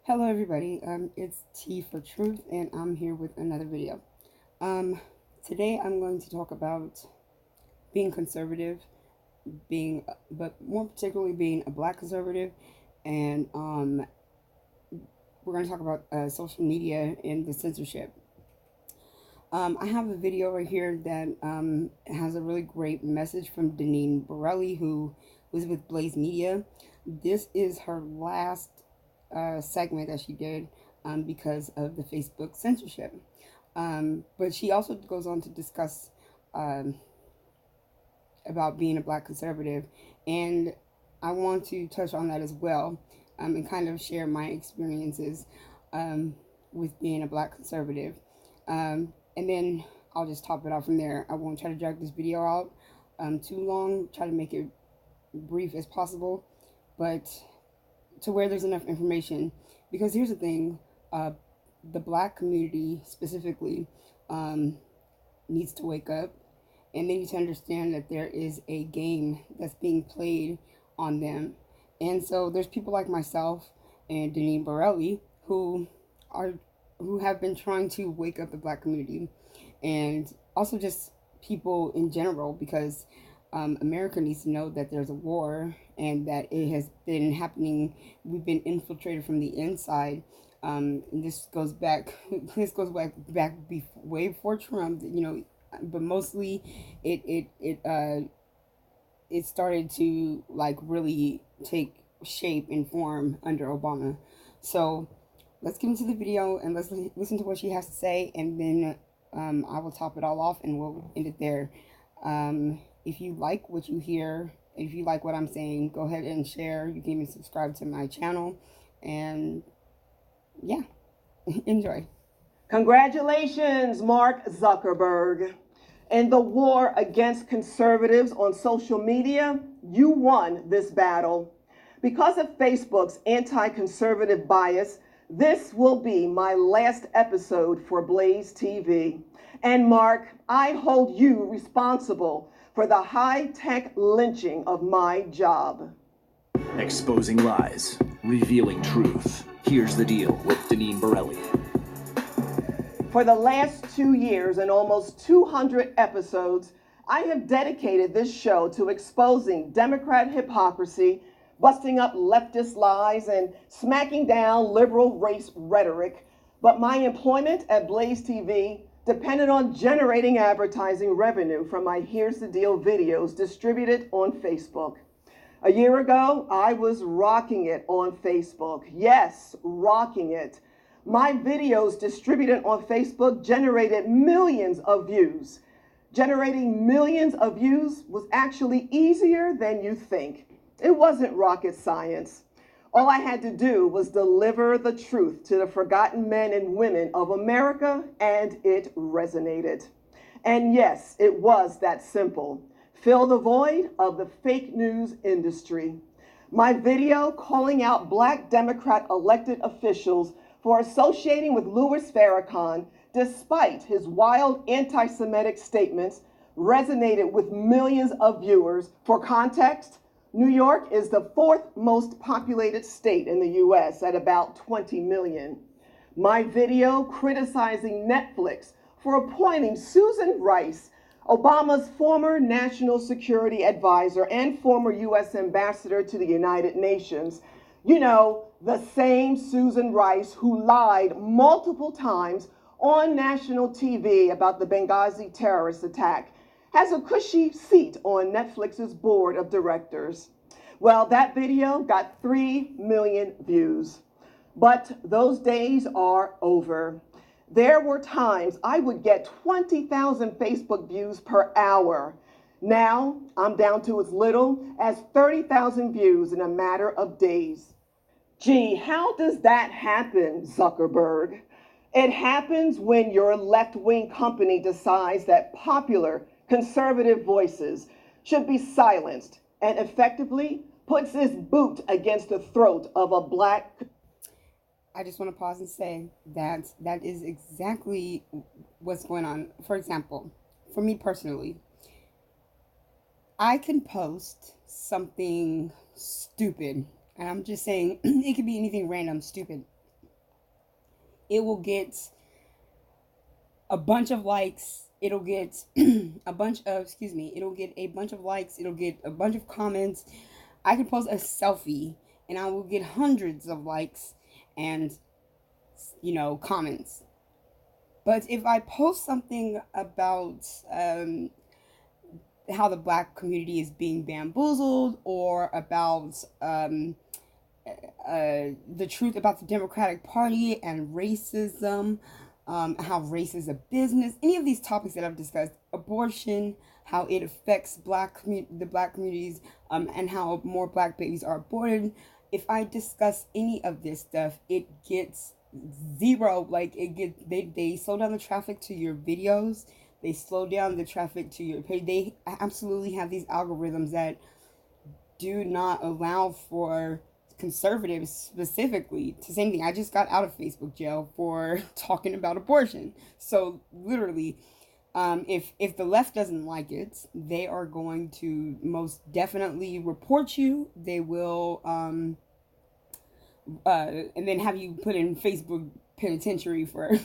Hello everybody, it's T for Truth and I'm here with another video. Um, Today I'm going to talk about being conservative, but more particularly being a black conservative, and we're going to talk about social media and the censorship. I have a video right here that has a really great message from Deneen Borelli, who was with Blaze Media. This is her last segment that she did because of the Facebook censorship. But she also goes on to discuss um, about being a black conservative, and I want to touch on that as well, and kind of share my experiences with being a black conservative. And then I'll just top it off from there. I won't try to drag this video out too long, try to make it brief as possible, but to where there's enough information. Because here's the thing, the black community specifically needs to wake up, and they need to understand that there is a game that's being played on them. And so there's people like myself and Deneen Borelli are who have been trying to wake up the black community, and also just people in general, because America needs to know that there's a war and that it has been happening. We've been infiltrated from the inside. And this goes back. This goes way before Trump. But mostly it started to like really take shape and form under Obama. So let's get into the video and let's listen to what she has to say, and then I will top it all off and we'll end it there. If you like what you hear, if you like what I'm saying, go ahead and share. You can even subscribe to my channel, and yeah, enjoy. Congratulations, Mark Zuckerberg. In the war against conservatives on social media, you won this battle. Because of Facebook's anti-conservative bias, this will be my last episode for Blaze TV. And Mark, I hold you responsible for the high-tech lynching of my job. Exposing lies, revealing truth. Here's the deal with Deneen Borelli. For the last 2 years and almost 200 episodes, I have dedicated this show to exposing Democrat hypocrisy, busting up leftist lies, and smacking down liberal race rhetoric. But my employment at Blaze TV depended on generating advertising revenue from my Here's the Deal videos distributed on Facebook. A year ago, I was rocking it on Facebook. Yes, rocking it. My videos distributed on Facebook generated millions of views. Generating millions of views was actually easier than you think. It wasn't rocket science. All I had to do was deliver the truth to the forgotten men and women of America, and it resonated. And yes, it was that simple. Fill the void of the fake news industry. My video calling out Black Democrat elected officials for associating with Louis Farrakhan, despite his wild anti-Semitic statements, resonated with millions of viewers. For context, New York is the fourth most populated state in the US at about 20 million. My video criticizing Netflix for appointing Susan Rice, Obama's former national security advisor and former US ambassador to the United Nations, the same Susan Rice who lied multiple times on national TV about the Benghazi terrorist attack, has a cushy seat on Netflix's board of directors. Well, that video got 3 million views. But those days are over. There were times I would get 20,000 Facebook views per hour. Now I'm down to as little as 30,000 views in a matter of days. Gee, how does that happen, Zuckerberg? It happens when your left-wing company decides that popular conservative voices should be silenced and effectively puts its boot against the throat of a black. I just want to pause and say that that is exactly what's going on. For example, for me personally, I can post something stupid, and I'm just saying it could be anything random, stupid, it will get a bunch of likes. It'll get it'll get a bunch of likes. It'll get a bunch of comments. I can post a selfie and I will get hundreds of likes and, comments. But if I post something about how the black community is being bamboozled, or about the truth about the Democratic Party and racism, how race is a business, any of these topics that I've discussed, abortion, how it affects the black communities, and how more black babies are aborted. If I discuss any of this stuff, it gets zero. Like, they slow down the traffic to your videos. They slow down the traffic to your page. They absolutely have these algorithms that do not allow for conservatives specifically to same thing. I just got out of Facebook jail for talking about abortion. So literally, if the left doesn't like it, they are going to most definitely report you. They will and then have you put in Facebook penitentiary for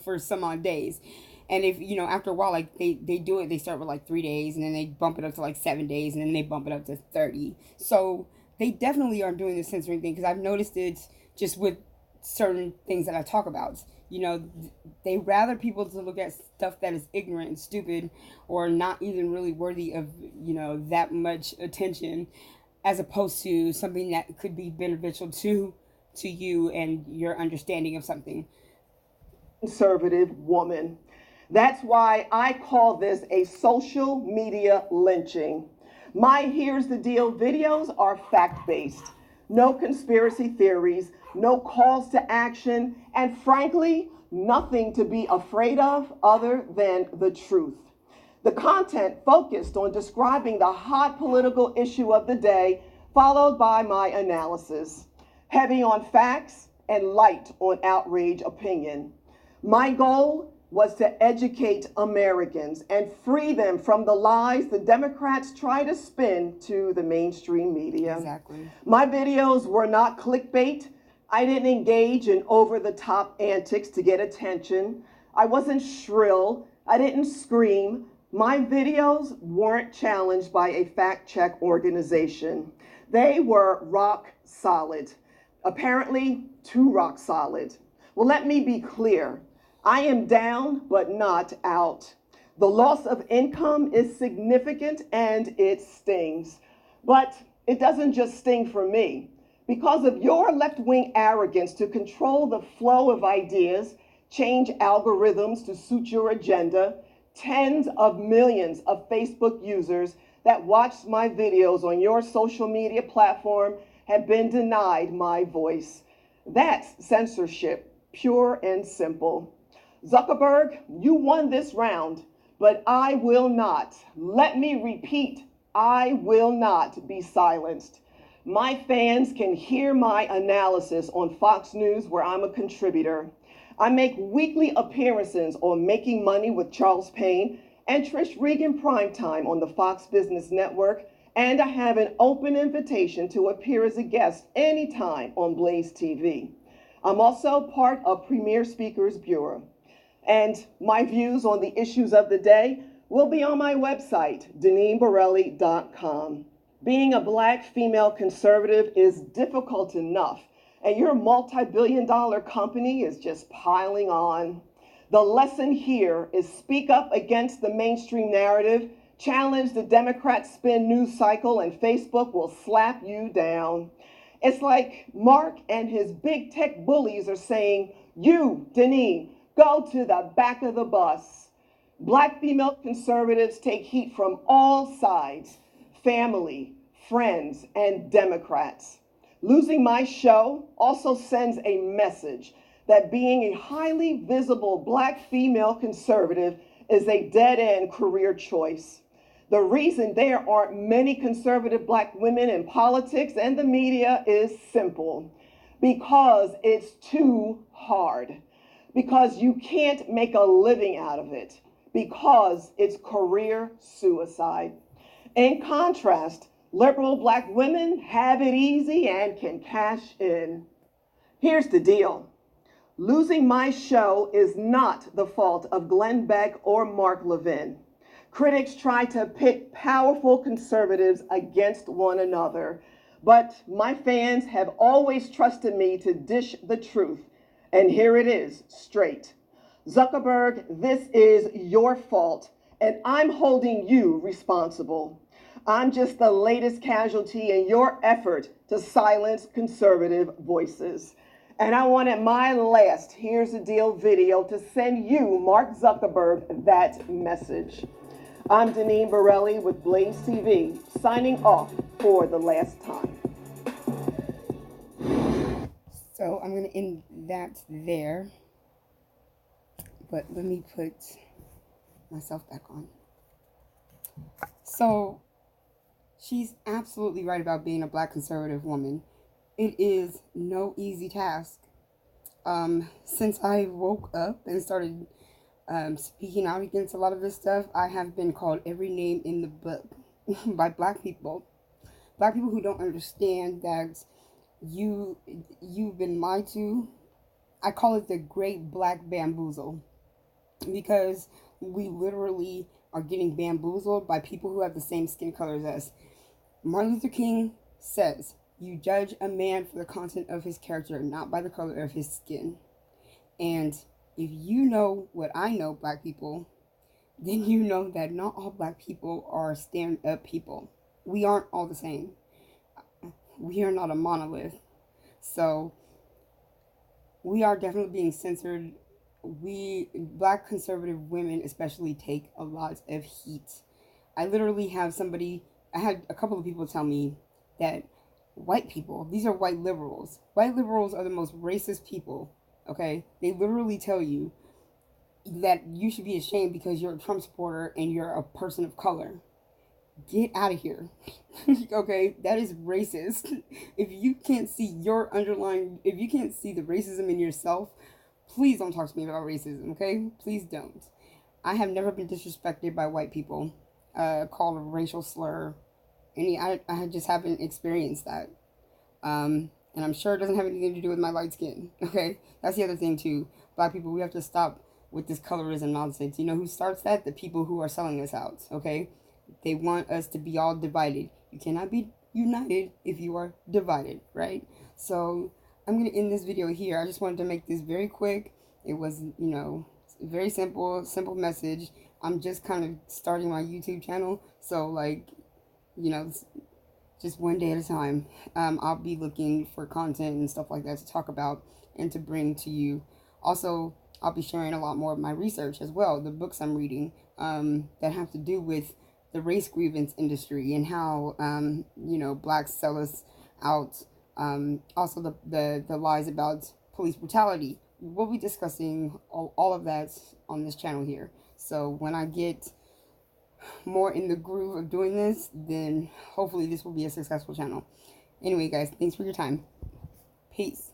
for some odd days. And if after a while, like they do it, they start with like 3 days, and then they bump it up to like 7 days, and then they bump it up to 30. So they definitely are doing the censoring thing, because I've noticed it just with certain things that I talk about. They rather people to look at stuff that is ignorant and stupid, or not even really worthy of that much attention, as opposed to something that could be beneficial to you and your understanding of something. Conservative woman. That's why I call this a social media lynching. My Here's the Deal videos are fact-based. No conspiracy theories, no calls to action, and frankly, nothing to be afraid of other than the truth. The content focused on describing the hot political issue of the day, followed by my analysis. Heavy on facts and light on outrage opinion. My goal was to educate Americans and free them from the lies the Democrats try to spin to the mainstream media. Exactly. My videos were not clickbait. I didn't engage in over-the-top antics to get attention. I wasn't shrill. I didn't scream. My videos weren't challenged by a fact-check organization. They were rock solid. Apparently, too rock solid. Well, let me be clear. I am down, but not out. The loss of income is significant and it stings. But it doesn't just sting for me. Because of your left-wing arrogance to control the flow of ideas, change algorithms to suit your agenda, tens of millions of Facebook users that watched my videos on your social media platform have been denied my voice. That's censorship, pure and simple. Zuckerberg, you won this round, but I will not. Let me repeat, I will not be silenced. My fans can hear my analysis on Fox News, where I'm a contributor. I make weekly appearances on Making Money with Charles Payne and Trish Regan Primetime on the Fox Business Network, and I have an open invitation to appear as a guest anytime on Blaze TV. I'm also part of Premier Speakers Bureau. And my views on the issues of the day will be on my website, deneenborelli.com. Being a Black female conservative is difficult enough, and your multi-billion-dollar company is just piling on. The lesson here is speak up against the mainstream narrative, challenge the Democrat spin news cycle, and Facebook will slap you down. It's like Mark and his big tech bullies are saying, you, Deneen, go to the back of the bus. Black female conservatives take heat from all sides, family, friends, and Democrats. Losing my show also sends a message that being a highly visible Black female conservative is a dead-end career choice. The reason there aren't many conservative Black women in politics and the media is simple. Because it's too hard. Because you can't make a living out of it, because it's career suicide. In contrast, liberal Black women have it easy and can cash in. Here's the deal. Losing my show is not the fault of Glenn Beck or Mark Levin. Critics try to pit powerful conservatives against one another, but my fans have always trusted me to dish the truth, and here it is, straight. Zuckerberg, this is your fault, and I'm holding you responsible. I'm just the latest casualty in your effort to silence conservative voices. And I wanted my last Here's the Deal video to send you, Mark Zuckerberg, that message. I'm Deneen Borelli with Blaze TV, signing off for the last time. So I'm going to end that there. But let me put myself back on. So she's absolutely right about being a black conservative woman. It is no easy task. Since I woke up and started speaking out against a lot of this stuff, I have been called every name in the book by black people who don't understand that you've been lied to. I call it the great black bamboozle, because we literally are getting bamboozled by people who have the same skin color as us. Martin Luther King says, you judge a man for the content of his character, not by the color of his skin. And if you know what I know, black people, then you know that not all black people are stand-up people. We aren't all the same. We are not a monolith. So we are definitely being censored. We, black conservative women especially, take a lot of heat. I literally have I had a couple of people tell me that white people, these are white liberals. White liberals are the most racist people, okay? They literally tell you that you should be ashamed because you're a Trump supporter and you're a person of color. Get out of here. Okay? That is racist. If you can't see if you can't see the racism in yourself, please don't talk to me about racism, okay? Please don't. I have never been disrespected by white people, called a racial slur. I just haven't experienced that. And I'm sure it doesn't have anything to do with my light skin, okay? That's the other thing, too. Black people, we have to stop with this colorism nonsense. You know who starts that? The people who are selling us out, okay? They want us to be all divided. You cannot be united if you are divided, right? So I'm going to end this video here. I just wanted to make this very quick. It was, very simple message. I'm just kind of starting my YouTube channel. So, like, just one day at a time. I'll be looking for content and stuff like that to talk about and to bring to you. Also, I'll be sharing a lot more of my research as well, the books I'm reading that have to do with the race grievance industry and how, blacks sell us out. Also, the lies about police brutality. We'll be discussing all of that on this channel here. So when I get more in the groove of doing this, then hopefully this will be a successful channel. Anyway, guys, thanks for your time. Peace.